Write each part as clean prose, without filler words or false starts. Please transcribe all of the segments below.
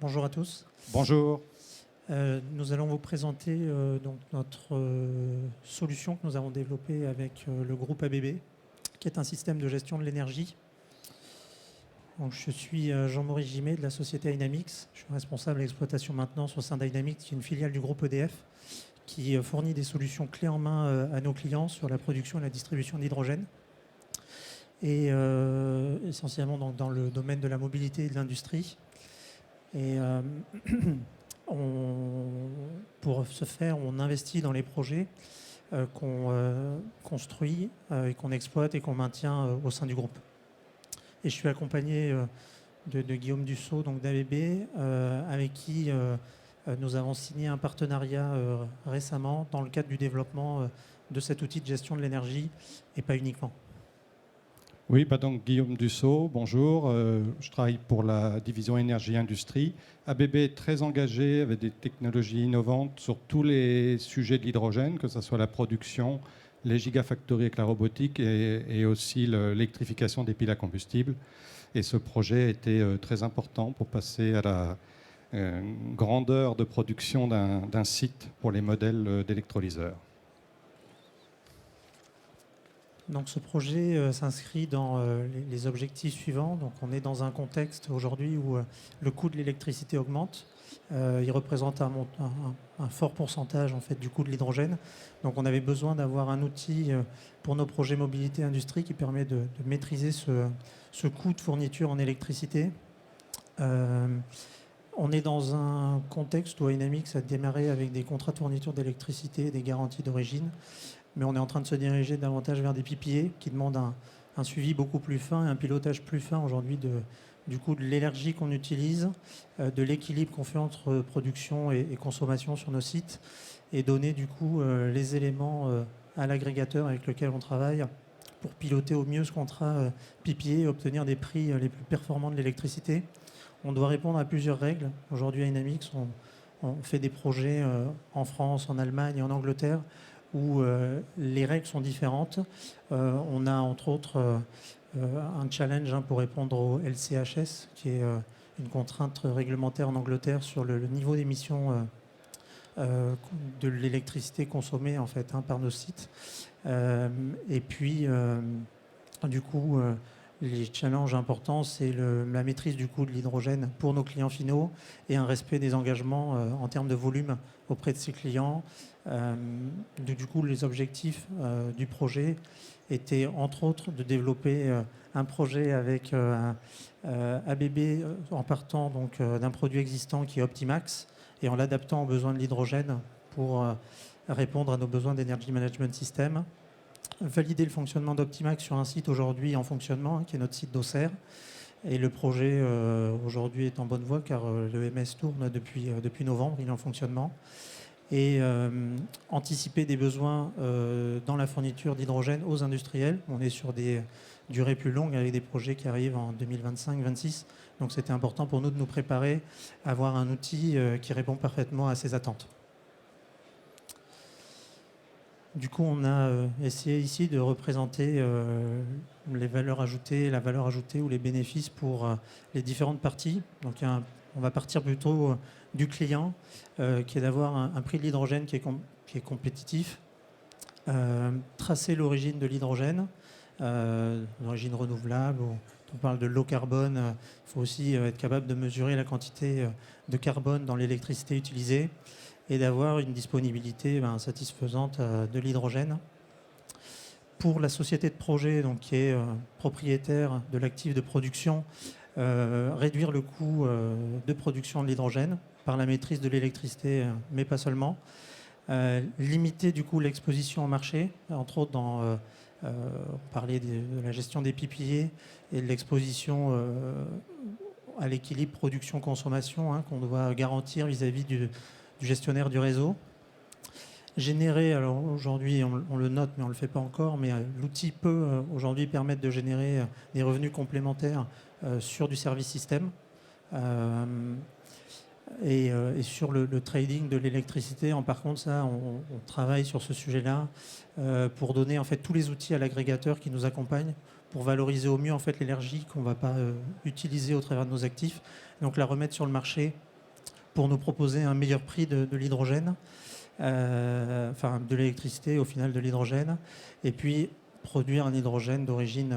Bonjour à tous. Bonjour. Nous allons vous présenter donc notre solution que nous avons développée avec le groupe ABB, qui est un système de gestion de l'énergie. Donc, je suis Jean-Maurice Gimet de la société Dynamics. Je suis responsable d'exploitation maintenance au sein d'Dynamics, qui est une filiale du groupe EDF, qui fournit des solutions clés en main à nos clients sur la production et la distribution d'hydrogène. Et essentiellement donc, dans le domaine de la mobilité et de l'industrie. Et pour ce faire, on investit dans les projets qu'on construit et qu'on exploite et qu'on maintient au sein du groupe. Et je suis accompagné de Guillaume Dussault, donc d'ABB, avec qui nous avons signé un partenariat récemment dans le cadre du développement de cet outil de gestion de l'énergie, et pas uniquement. Oui, donc Guillaume Dussault, bonjour. Je travaille pour la division énergie-industrie. ABB est très engagé avec des technologies innovantes sur tous les sujets de l'hydrogène, que ce soit la production, les gigafactories avec la robotique et aussi l'électrification des piles à combustible. Et ce projet était très important pour passer à la grandeur de production d'un site pour les modèles d'électrolyseurs. Donc ce projet s'inscrit dans les objectifs suivants. Donc on est dans un contexte aujourd'hui où le coût de l'électricité augmente. Il représente un fort pourcentage en fait, du coût de l'hydrogène. Donc on avait besoin d'avoir un outil pour nos projets mobilité industrie qui permet de maîtriser ce coût de fourniture en électricité. On est dans un contexte où Dynamics a démarré avec des contrats de fourniture d'électricité et des garanties d'origine. Mais on est en train de se diriger davantage vers des PPA qui demandent un suivi beaucoup plus fin et un pilotage plus fin aujourd'hui du coup de l'énergie qu'on utilise, de l'équilibre qu'on fait entre production et consommation sur nos sites, et donner du coup les éléments à l'agrégateur avec lequel on travaille pour piloter au mieux ce contrat PPA et obtenir des prix les plus performants de l'électricité. On doit répondre à plusieurs règles. Aujourd'hui à Dynamics, on fait des projets en France, en Allemagne et en Angleterre, où les règles sont différentes. On a entre autres un challenge pour répondre au LCHS, qui est une contrainte réglementaire en Angleterre sur le niveau d'émission de l'électricité consommée en fait, par nos sites. Et puis, du coup, les challenges importants, c'est la maîtrise du coût de l'hydrogène pour nos clients finaux et un respect des engagements en termes de volume auprès de ces clients. Du coup, les objectifs du projet étaient entre autres de développer un projet avec ABB en partant donc d'un produit existant qui est Optimax et en l'adaptant aux besoins de l'hydrogène pour répondre à nos besoins d'Energy Management System. Valider le fonctionnement d'Optimax sur un site aujourd'hui en fonctionnement, qui est notre site d'Auxerre. Et le projet aujourd'hui est en bonne voie car le MS tourne depuis novembre, il est en fonctionnement. Et anticiper des besoins dans la fourniture d'hydrogène aux industriels. On est sur des durées plus longues avec des projets qui arrivent en 2025-26. Donc c'était important pour nous de nous préparer à avoir un outil qui répond parfaitement à ces attentes. Du coup, on a essayé ici de représenter les valeurs ajoutées, la valeur ajoutée ou les bénéfices pour les différentes parties. Donc on va partir plutôt du client, qui est d'avoir un prix de l'hydrogène qui est compétitif, tracer l'origine de l'hydrogène, l'origine renouvelable, on parle de low carbone, il faut aussi être capable de mesurer la quantité de carbone dans l'électricité utilisée et d'avoir une disponibilité satisfaisante de l'hydrogène. Pour la société de projet, donc, qui est propriétaire de l'actif de production, réduire le coût de production de l'hydrogène par la maîtrise de l'électricité, mais pas seulement. Limiter du coup l'exposition au marché, entre autres on parlait de la gestion des PPA et de l'exposition à l'équilibre production-consommation qu'on doit garantir vis-à-vis du gestionnaire du réseau. Générer, alors aujourd'hui on le note mais on ne le fait pas encore, mais l'outil peut aujourd'hui permettre de générer des revenus complémentaires sur du service système et sur le trading de l'électricité. Par contre, ça, on travaille sur ce sujet-là pour donner en fait tous les outils à l'agrégateur qui nous accompagne pour valoriser au mieux en fait l'énergie qu'on ne va pas utiliser au travers de nos actifs, donc la remettre sur le marché pour nous proposer un meilleur prix de l'hydrogène, enfin de l'électricité, au final de l'hydrogène, et puis produire un hydrogène d'origine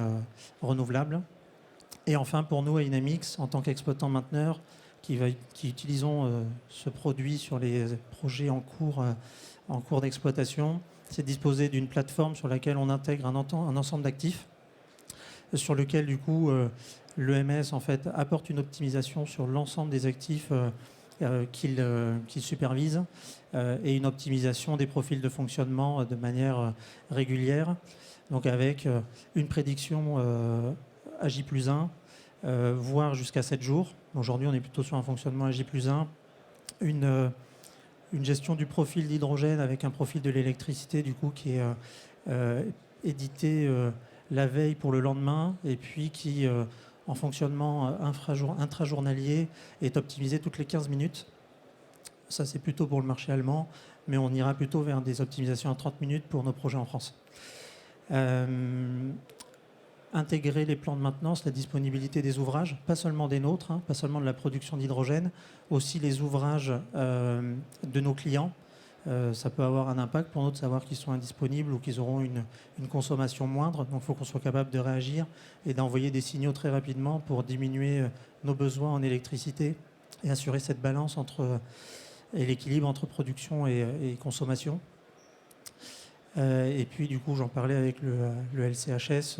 renouvelable. Et enfin, pour nous, à Inamix, en tant qu'exploitant mainteneur, qui utilisons ce produit sur les projets en cours d'exploitation, c'est disposer d'une plateforme sur laquelle on intègre un ensemble d'actifs, sur lequel, du coup, l'EMS en fait, apporte une optimisation sur l'ensemble des actifs qu'il supervise et une optimisation des profils de fonctionnement de manière régulière. Donc avec une prédiction à J+1, voire jusqu'à 7 jours. Aujourd'hui, on est plutôt sur un fonctionnement à J+1. Une gestion du profil d'hydrogène avec un profil de l'électricité, du coup, qui est édité la veille pour le lendemain, et puis qui, en fonctionnement intrajournalier, est optimisé toutes les 15 minutes. Ça, c'est plutôt pour le marché allemand, mais on ira plutôt vers des optimisations à 30 minutes pour nos projets en France. Intégrer les plans de maintenance, la disponibilité des ouvrages, pas seulement des nôtres, pas seulement de la production d'hydrogène, aussi les ouvrages de nos clients. Ça peut avoir un impact pour nous de savoir qu'ils sont indisponibles ou qu'ils auront une consommation moindre. Donc il faut qu'on soit capable de réagir et d'envoyer des signaux très rapidement pour diminuer nos besoins en électricité et assurer cette balance et l'équilibre entre production et consommation. Et puis du coup, j'en parlais avec le LCHS,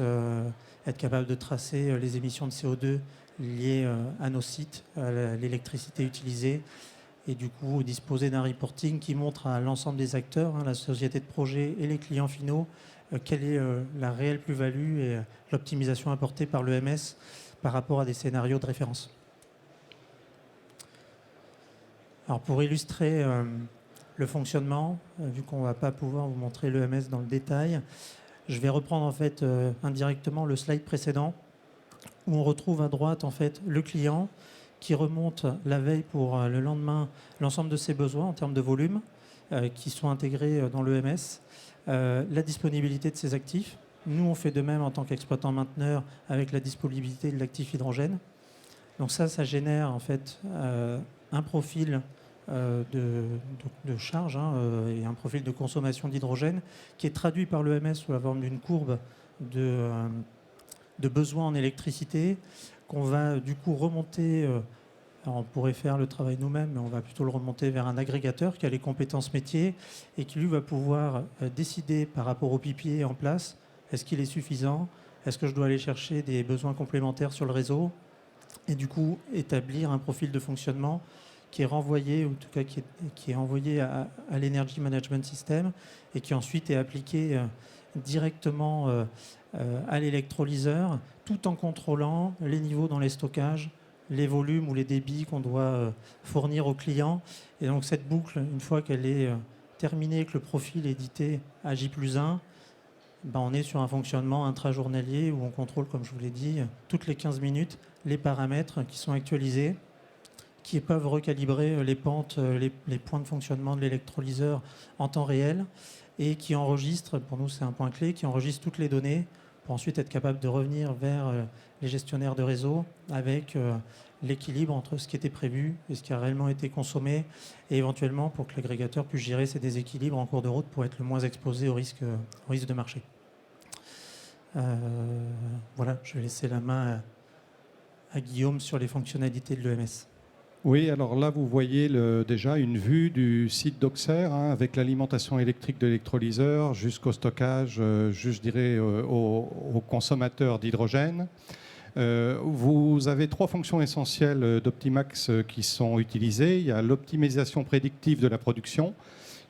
être capable de tracer les émissions de CO2 liées à nos sites, à l'électricité utilisée, et du coup disposer d'un reporting qui montre à l'ensemble des acteurs, la société de projet et les clients finaux, quelle est la réelle plus-value et l'optimisation apportée par l'EMS par rapport à des scénarios de référence. Alors pour illustrer le fonctionnement, vu qu'on ne va pas pouvoir vous montrer l'EMS dans le détail, je vais reprendre en fait indirectement le slide précédent où on retrouve à droite en fait le client qui remonte la veille pour le lendemain l'ensemble de ses besoins en termes de volume qui sont intégrés dans l'EMS, la disponibilité de ses actifs. Nous, on fait de même en tant qu'exploitant mainteneur avec la disponibilité de l'actif hydrogène. Donc ça génère en fait un profil de charge et un profil de consommation d'hydrogène qui est traduit par l'EMS sous la forme d'une courbe de besoins en électricité qu'on va du coup remonter. Alors on pourrait faire le travail nous-mêmes, mais on va plutôt le remonter vers un agrégateur qui a les compétences métiers et qui lui va pouvoir décider par rapport au PPA en place, est-ce qu'il est suffisant, est-ce que je dois aller chercher des besoins complémentaires sur le réseau, et du coup établir un profil de fonctionnement qui est renvoyé, ou en tout cas qui est envoyé à l'Energy Management System et qui ensuite est appliqué directement à l'électrolyseur, tout en contrôlant les niveaux dans les stockages, les volumes ou les débits qu'on doit fournir aux clients. Et donc cette boucle, une fois qu'elle est terminée, que le profil est édité à J+1, on est sur un fonctionnement intrajournalier où on contrôle, comme je vous l'ai dit, toutes les 15 minutes, les paramètres qui sont actualisés, qui peuvent recalibrer les pentes, les points de fonctionnement de l'électrolyseur en temps réel et qui enregistrent, pour nous c'est un point clé, qui enregistre toutes les données pour ensuite être capable de revenir vers les gestionnaires de réseau avec l'équilibre entre ce qui était prévu et ce qui a réellement été consommé et éventuellement pour que l'agrégateur puisse gérer ces déséquilibres en cours de route pour être le moins exposé au risque de marché. Voilà, je vais laisser la main à Guillaume sur les fonctionnalités de l'EMS. Oui, alors là, vous voyez déjà une vue du site d'Auxerre avec l'alimentation électrique de l'électrolyseur jusqu'au stockage, je dirais, aux consommateurs d'hydrogène. Vous avez 3 fonctions essentielles d'Optimax qui sont utilisées. Il y a l'optimisation prédictive de la production,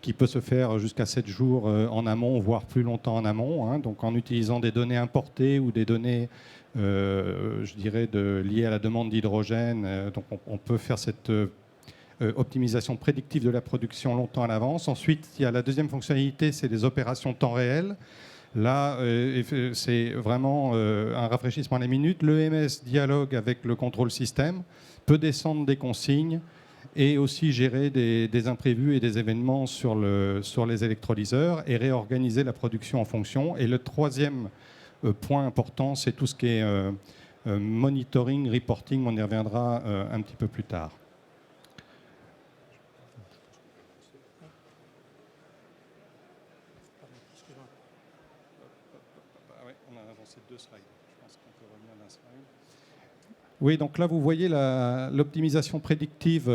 qui peut se faire jusqu'à 7 jours en amont, voire plus longtemps en amont, donc en utilisant des données importées ou des données je dirais, liées à la demande d'hydrogène. Donc on peut faire cette optimisation prédictive de la production longtemps à l'avance. Ensuite, il y a la deuxième fonctionnalité, c'est les opérations temps réel. Là, c'est vraiment un rafraîchissement à la minute. L'EMS dialogue avec le contrôle système, peut descendre des consignes et aussi gérer des imprévus et des événements sur les électrolyseurs et réorganiser la production en fonction. Et le troisième point important, c'est tout ce qui est monitoring, reporting, on y reviendra un petit peu plus tard. on a avancé 2 slides. Je pense qu'on peut revenir d'un slide. Oui, donc là, vous voyez l'optimisation prédictive.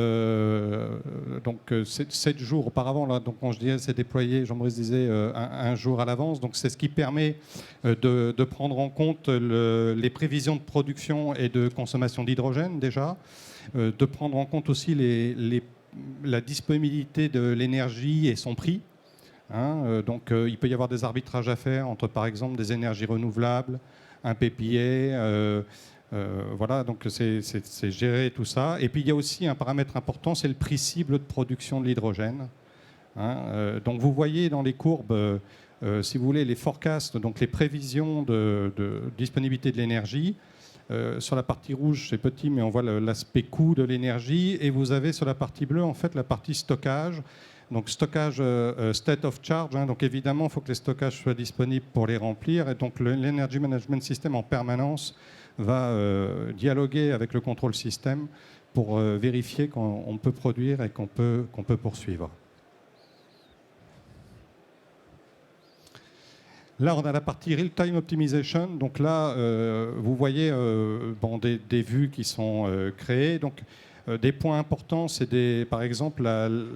Donc, 7 jours auparavant, là, donc, quand je disais c'est déployé, Jean-Maurice disait un jour à l'avance. Donc, c'est ce qui permet de prendre en compte les prévisions de production et de consommation d'hydrogène, déjà. De prendre en compte aussi la disponibilité de l'énergie et son prix. Donc, il peut y avoir des arbitrages à faire entre, par exemple, des énergies renouvelables, un PPA. Voilà, donc c'est gérer tout ça. Et puis il y a aussi un paramètre important, c'est le prix cible de production de l'hydrogène. Donc vous voyez dans les courbes, si vous voulez, les forecasts, donc les prévisions de disponibilité de l'énergie. Sur la partie rouge, c'est petit, mais on voit l'aspect coût de l'énergie. Et vous avez sur la partie bleue, en fait, la partie stockage. Donc stockage state of charge, donc évidemment, il faut que les stockages soient disponibles pour les remplir. Et donc l'Energy Management System en permanence va dialoguer avec le contrôle système pour vérifier qu'on peut produire et qu'on peut poursuivre. Là, on a la partie Real-Time Optimization. Donc là, vous voyez des vues qui sont créées. Donc, des points importants, c'est par exemple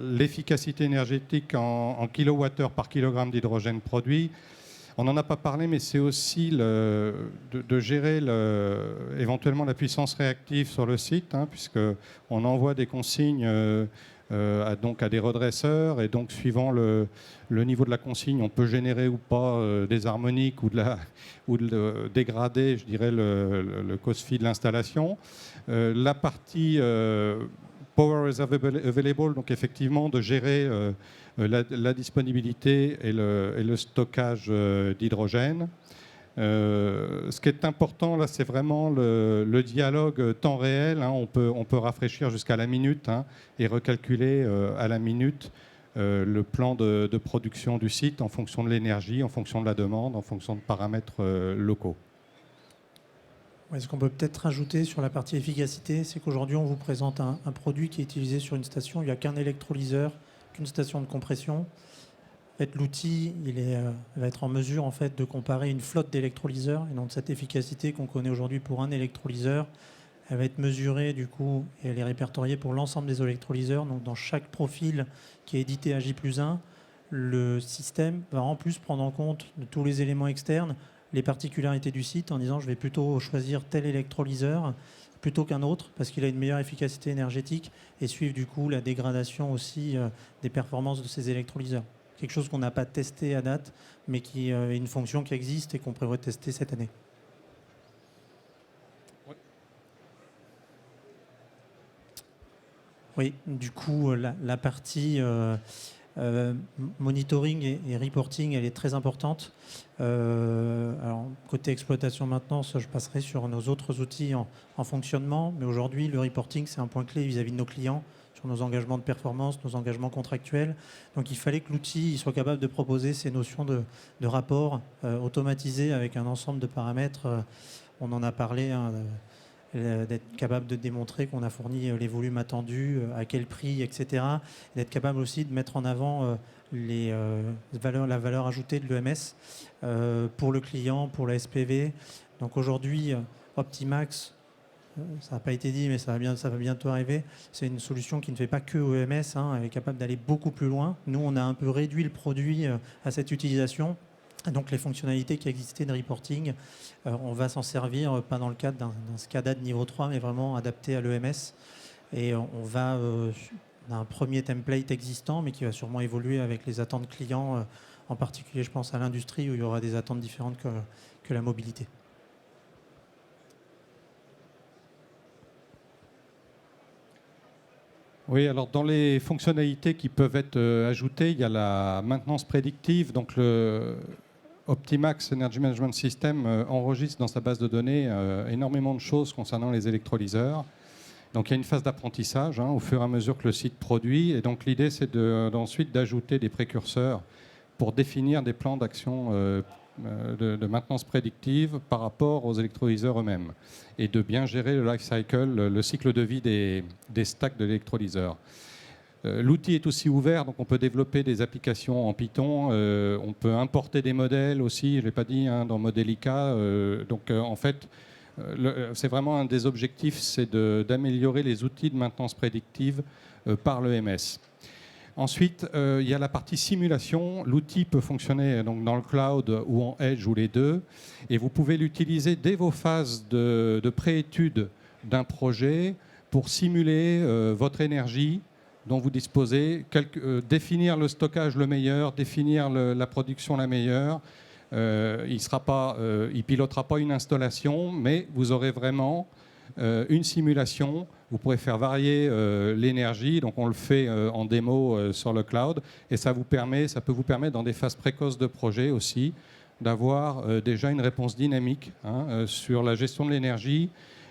l'efficacité énergétique en kilowattheure par kilogramme d'hydrogène produit. On n'en a pas parlé, mais c'est aussi de gérer éventuellement la puissance réactive sur le site, puisqu'on envoie des consignes à des redresseurs, et donc suivant le niveau de la consigne, on peut générer ou pas des harmoniques ou de dégrader, je dirais, le cost-fee de l'installation. La partie Power is available, donc effectivement de gérer la disponibilité et le stockage d'hydrogène. Ce qui est important là, c'est vraiment le dialogue temps réel. On peut rafraîchir jusqu'à la minute et recalculer à la minute le plan de production du site en fonction de l'énergie, en fonction de la demande, en fonction de paramètres locaux. Ce qu'on peut peut-être rajouter sur la partie efficacité, c'est qu'aujourd'hui, on vous présente un produit qui est utilisé sur une station. Il n'y a qu'un électrolyseur, qu'une station de compression. En fait, l'outil va être en mesure en fait, de comparer une flotte d'électrolyseurs. Et donc, cette efficacité qu'on connaît aujourd'hui pour un électrolyseur, elle va être mesurée du coup, et elle est répertoriée pour l'ensemble des électrolyseurs. Donc, dans chaque profil qui est édité à J+1, le système va en plus prendre en compte de tous les éléments externes les particularités du site en disant je vais plutôt choisir tel électrolyseur plutôt qu'un autre parce qu'il a une meilleure efficacité énergétique et suivre du coup la dégradation aussi des performances de ces électrolyseurs. Quelque chose qu'on n'a pas testé à date mais qui est une fonction qui existe et qu'on prévoit tester cette année. Oui, du coup la partie monitoring et reporting, elle est très importante. Alors, côté exploitation maintenance, je passerai sur nos autres outils en fonctionnement. Mais aujourd'hui, le reporting, c'est un point clé vis-à-vis de nos clients sur nos engagements de performance, nos engagements contractuels. Donc, il fallait que l'outil soit capable de proposer ces notions de rapport automatisé avec un ensemble de paramètres. On en a parlé, d'être capable de démontrer qu'on a fourni les volumes attendus, à quel prix, etc. D'être capable aussi de mettre en avant la valeur ajoutée de l'EMS pour le client, pour la SPV. Donc aujourd'hui, Optimax, ça n'a pas été dit, mais ça va bientôt arriver. C'est une solution qui ne fait pas que EMS, elle est capable d'aller beaucoup plus loin. Nous, on a un peu réduit le produit à cette utilisation. Donc les fonctionnalités qui existaient de reporting, on va s'en servir, pas dans le cadre d'un SCADA de niveau 3, mais vraiment adapté à l'EMS. Et on a un premier template existant, mais qui va sûrement évoluer avec les attentes clients, en particulier, je pense, à l'industrie, où il y aura des attentes différentes que la mobilité. Oui, alors dans les fonctionnalités qui peuvent être ajoutées, il y a la maintenance prédictive. Donc Optimax Energy Management System enregistre dans sa base de données énormément de choses concernant les électrolyseurs. Donc il y a une phase d'apprentissage au fur et à mesure que le site produit. Et donc l'idée, c'est ensuite d'ajouter des précurseurs pour définir des plans d'action de maintenance prédictive par rapport aux électrolyseurs eux-mêmes et de bien gérer le life cycle, le cycle de vie des stacks de l'électrolyseur. L'outil est aussi ouvert, donc on peut développer des applications en Python. On peut importer des modèles aussi, je ne l'ai pas dit, hein, dans Modelica. En fait, c'est vraiment un des objectifs, c'est d'améliorer les outils de maintenance prédictive par l'EMS. Ensuite, il y a la partie simulation. L'outil peut fonctionner donc, dans le cloud ou en edge ou les deux. Et vous pouvez l'utiliser dès vos phases de préétude d'un projet pour simuler votre énergie dont vous disposez, définir le stockage le meilleur, définir la production la meilleure. Il ne pilotera pas une installation, mais vous aurez vraiment une simulation. Vous pourrez faire varier l'énergie. Donc, on le fait en démo sur le cloud. Et ça peut vous permettre, dans des phases précoces de projet aussi, d'avoir déjà une réponse dynamique sur la gestion de l'énergie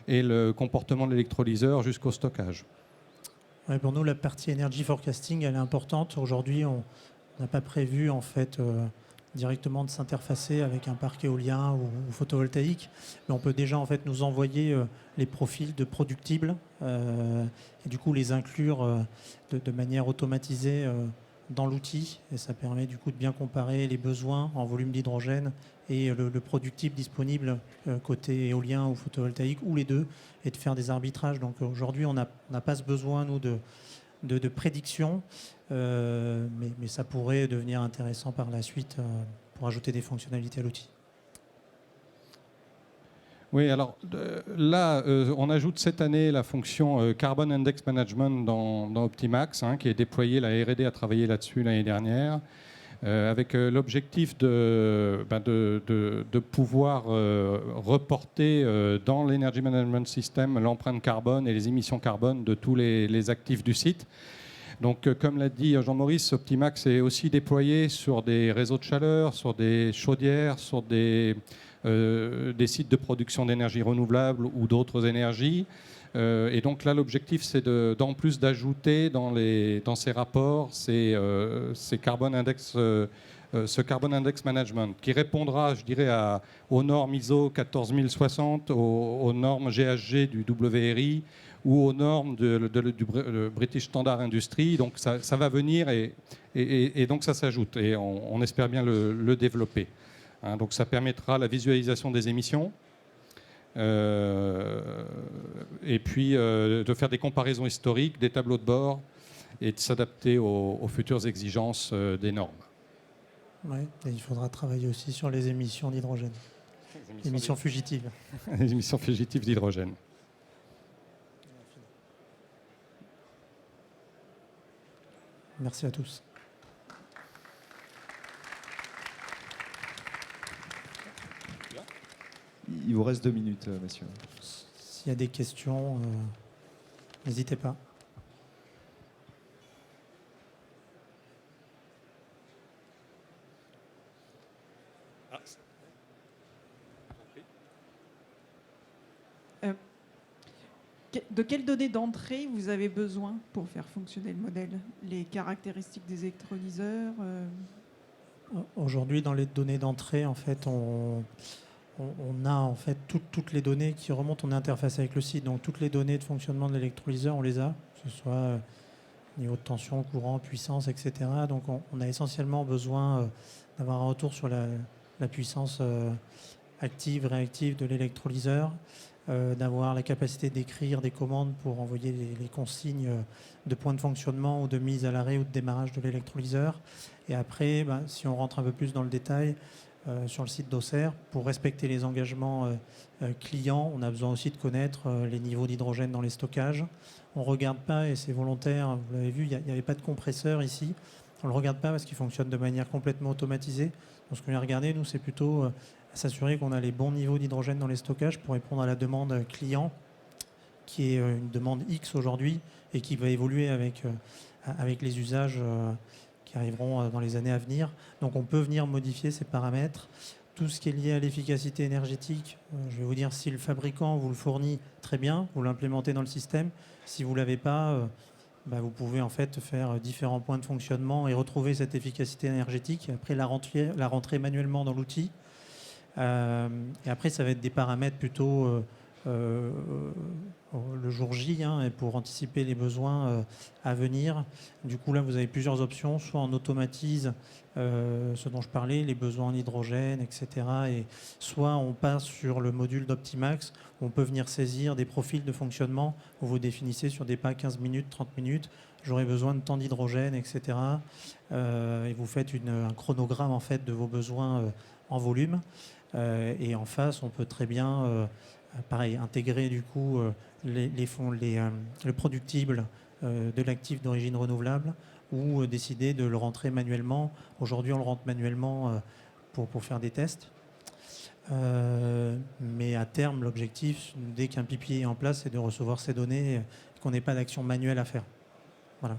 et le comportement de l'électrolyseur jusqu'au stockage. Ouais, pour nous, la partie energy forecasting, elle est importante. Aujourd'hui, on n'a pas prévu en fait directement de s'interfacer avec un parc éolien ou photovoltaïque, mais on peut déjà en fait nous envoyer les profils de productibles et du coup les inclure de manière automatisée dans l'outil, et ça permet du coup de bien comparer les besoins en volume d'hydrogène et le productible disponible côté éolien ou photovoltaïque, ou les deux, et de faire des arbitrages. Donc aujourd'hui, on n'a pas ce besoin, nous, de prédiction, mais ça pourrait devenir intéressant par la suite pour ajouter des fonctionnalités à l'outil. Oui, alors là, on ajoute cette année la fonction Carbon Index Management dans Optimax, qui est déployée, la R&D a travaillé là-dessus l'année dernière, avec l'objectif de pouvoir reporter dans l'Energy Management System l'empreinte carbone et les émissions carbone de tous les actifs du site. Donc, comme l'a dit Jean-Maurice, Optimax est aussi déployé sur des réseaux de chaleur, sur des chaudières, sur des sites de production d'énergie renouvelable ou d'autres énergies. Et donc là, l'objectif, c'est en plus d'ajouter dans ces rapports ce Carbon Index Management qui répondra, je dirais, aux normes ISO 14060, aux normes GHG du WRI ou aux normes du British Standard Industry. Donc ça va venir et donc ça s'ajoute. Et on espère bien le développer. Donc ça permettra la visualisation des émissions et puis de faire des comparaisons historiques, des tableaux de bord et de s'adapter aux futures exigences des normes. Oui, et il faudra travailler aussi sur les émissions d'hydrogène, émissions fugitives. Les émissions fugitives d'hydrogène. Merci à tous. Il vous reste 2 minutes, messieurs. S'il y a des questions, n'hésitez pas. De quelles données d'entrée vous avez besoin pour faire fonctionner le modèle? Les caractéristiques des électrolyseurs Aujourd'hui, dans les données d'entrée, en fait, on a en fait toutes les données qui remontent. On est interfacé avec le site, donc toutes les données de fonctionnement de l'électrolyseur, on les a, que ce soit niveau de tension, courant, puissance, etc. Donc on a essentiellement besoin d'avoir un retour sur la puissance active, réactive de l'électrolyseur, d'avoir la capacité d'écrire des commandes pour envoyer les consignes de point de fonctionnement ou de mise à l'arrêt ou de démarrage de l'électrolyseur. Et après, si on rentre un peu plus dans le détail, sur le site d'Auxerre, pour respecter les engagements clients, on a besoin aussi de connaître les niveaux d'hydrogène dans les stockages. On ne regarde pas, et c'est volontaire, vous l'avez vu, il n'y avait pas de compresseur ici. On ne le regarde pas parce qu'il fonctionne de manière complètement automatisée. Donc ce qu'on vient regarder, nous, c'est plutôt s'assurer qu'on a les bons niveaux d'hydrogène dans les stockages pour répondre à la demande client, qui est une demande X aujourd'hui et qui va évoluer avec les usages qui arriveront dans les années à venir. Donc on peut venir modifier ces paramètres. Tout ce qui est lié à l'efficacité énergétique, je vais vous dire, si le fabricant vous le fournit, très bien, vous l'implémentez dans le système. Si vous ne l'avez pas, vous pouvez en fait faire différents points de fonctionnement et retrouver cette efficacité énergétique. Et après, la rentrer manuellement dans l'outil. Et après, ça va être des paramètres plutôt le jour J, hein, et pour anticiper les besoins à venir. Du coup, là, vous avez plusieurs options. Soit on automatise ce dont je parlais, les besoins en hydrogène, etc. Et soit on passe sur le module d'Optimax, où on peut venir saisir des profils de fonctionnement où vous définissez sur des pas 15 minutes, 30 minutes. J'aurai besoin de tant d'hydrogène, etc. Et vous faites un chronogramme en fait, de vos besoins en volume. Et en face, on peut très bien pareil, intégrer du coup le productible de l'actif d'origine renouvelable ou décider de le rentrer manuellement. Aujourd'hui, on le rentre manuellement pour faire des tests. Mais à terme, l'objectif, dès qu'un PPA est en place, c'est de recevoir ces données et qu'on n'ait pas d'action manuelle à faire. Voilà.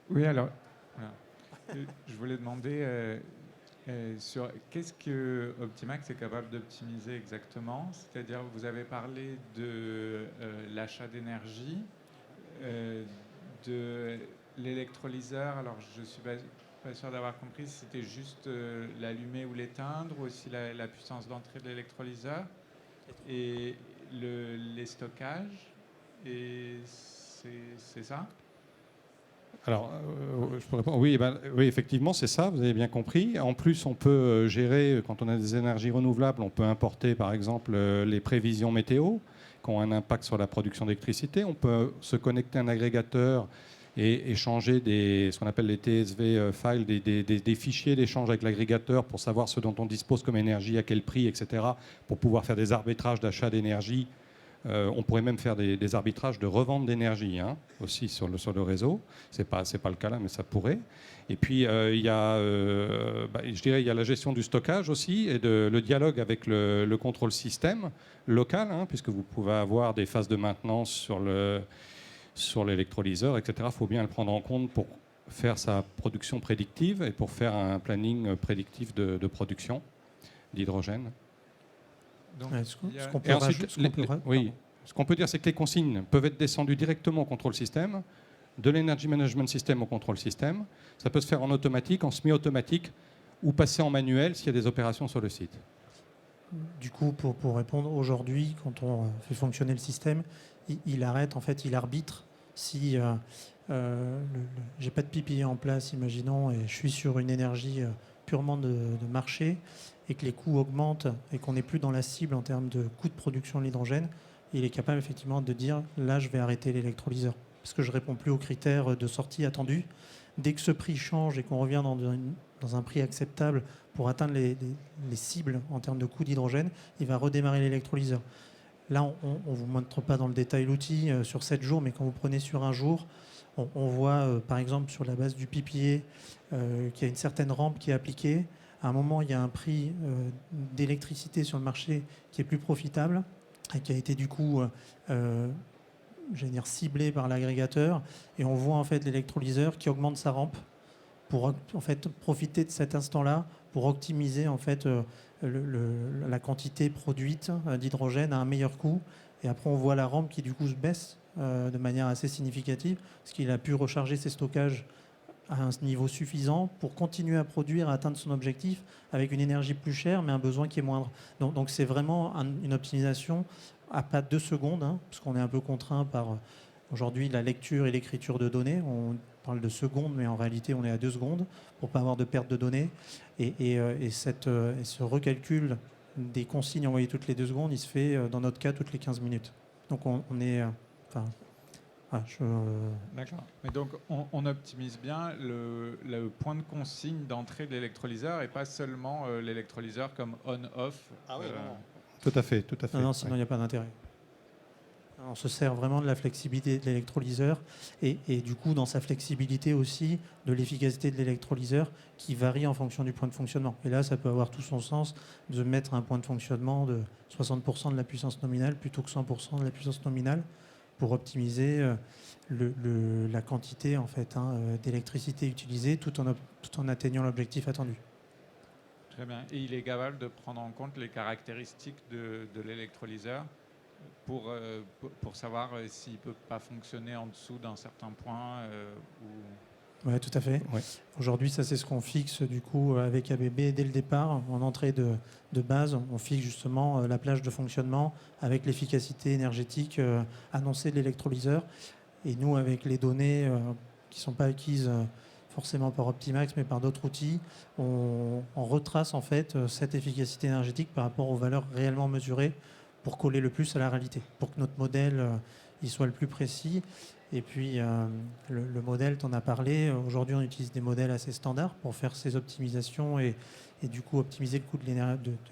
Oui, alors, voilà. Je voulais demander sur qu'est-ce que Optimax est capable d'optimiser exactement. C'est-à-dire, vous avez parlé de l'achat d'énergie, de l'électrolyseur. Alors, je ne suis pas sûr d'avoir compris si c'était juste l'allumer ou l'éteindre, ou aussi la puissance d'entrée de l'électrolyseur, et les stockages. Et c'est ça? Alors, je peux répondre. Oui, oui, effectivement, c'est ça, vous avez bien compris. En plus, on peut gérer, quand on a des énergies renouvelables, on peut importer, par exemple, les prévisions météo qui ont un impact sur la production d'électricité. On peut se connecter à un agrégateur et échanger ce qu'on appelle les TSV files, des fichiers d'échange avec l'agrégateur pour savoir ce dont on dispose comme énergie, à quel prix, etc., pour pouvoir faire des arbitrages d'achat d'énergie. On pourrait même faire des arbitrages de revente d'énergie aussi sur le réseau. C'est pas le cas là, mais ça pourrait. Et puis il y a, je dirais, il y a la gestion du stockage aussi et le dialogue avec le contrôle système local, puisque vous pouvez avoir des phases de maintenance sur l'électrolyseur, etc. Il faut bien le prendre en compte pour faire sa production prédictive et pour faire un planning prédictif de production d'hydrogène. Donc, ce qu'on peut dire, c'est que les consignes peuvent être descendues directement au contrôle système, de l'Energy Management System au contrôle système. Ça peut se faire en automatique, en semi-automatique, ou passer en manuel s'il y a des opérations sur le site. Du coup, pour répondre, aujourd'hui, quand on fait fonctionner le système, il arrête, en fait, il arbitre. Si j'ai pas de PPA en place, imaginons, et je suis sur une énergie purement de marché, et que les coûts augmentent et qu'on n'est plus dans la cible en termes de coût de production de l'hydrogène, il est capable effectivement de dire là je vais arrêter l'électrolyseur parce que je ne réponds plus aux critères de sortie attendus. Dès que ce prix change et qu'on revient dans un prix acceptable pour atteindre les cibles en termes de coût d'hydrogène, il va redémarrer l'électrolyseur. Là, on ne vous montre pas dans le détail l'outil sur 7 jours, mais quand vous prenez sur un jour, on voit par exemple sur la base du PPA qu'il y a une certaine rampe qui est appliquée. À un moment, il y a un prix d'électricité sur le marché qui est plus profitable et qui a été du coup j'allais dire ciblé par l'agrégateur. Et on voit en fait l'électrolyseur qui augmente sa rampe pour en fait profiter de cet instant-là pour optimiser en fait la quantité produite d'hydrogène à un meilleur coût. Et après, on voit la rampe qui du coup se baisse de manière assez significative parce qu'il a pu recharger ses stockages à un niveau suffisant pour continuer à produire, à atteindre son objectif avec une énergie plus chère, mais un besoin qui est moindre. Donc c'est vraiment une optimisation à pas 2 secondes, parce qu'on est un peu contraint par aujourd'hui la lecture et l'écriture de données. On parle de secondes, mais en réalité on est à 2 secondes pour ne pas avoir de perte de données. Et ce recalcul des consignes envoyées toutes les 2 secondes, il se fait dans notre cas toutes les 15 minutes. Donc on est... D'accord. Mais donc, on optimise bien le point de consigne d'entrée de l'électrolyseur et pas seulement l'électrolyseur comme on-off. Ah oui, non. Tout à fait. Non, sinon il n'y a pas d'intérêt. On se sert vraiment de la flexibilité de l'électrolyseur et du coup, dans sa flexibilité aussi, de l'efficacité de l'électrolyseur qui varie en fonction du point de fonctionnement. Et là, ça peut avoir tout son sens de mettre un point de fonctionnement de 60% de la puissance nominale plutôt que 100% de la puissance nominale pour optimiser la quantité en fait, d'électricité utilisée tout en atteignant l'objectif attendu. Très bien. Et il est capable de prendre en compte les caractéristiques de l'électrolyseur pour savoir s'il ne peut pas fonctionner en dessous d'un certain point ou... Oui, tout à fait. Oui. Aujourd'hui, ça c'est ce qu'on fixe du coup avec ABB dès le départ. En entrée de base, on fixe justement la plage de fonctionnement avec l'efficacité énergétique annoncée de l'électrolyseur. Et nous, avec les données qui ne sont pas acquises forcément par Optimax, mais par d'autres outils, on retrace en fait cette efficacité énergétique par rapport aux valeurs réellement mesurées pour coller le plus à la réalité, pour que notre modèle il soit le plus précis. Et puis, le modèle, tu en as parlé. Aujourd'hui, on utilise des modèles assez standards pour faire ces optimisations et du coup optimiser le coût de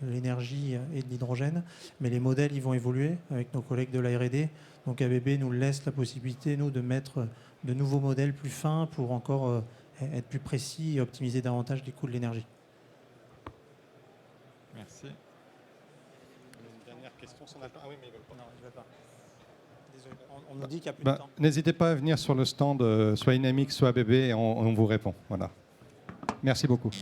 l'énergie et de l'hydrogène. Mais les modèles, ils vont évoluer avec nos collègues de la R&D. Donc, ABB nous laisse la possibilité, nous, de mettre de nouveaux modèles plus fins pour encore être plus précis et optimiser davantage les coûts de l'énergie. Merci. Une dernière question sur la... Ah oui, mais il veut pas. Non, il ne va pas. Désolé, on nous dit qu'il n'y a plus de temps. N'hésitez pas à venir sur le stand, soit Inamix, soit ABB, et on vous répond. Voilà. Merci beaucoup.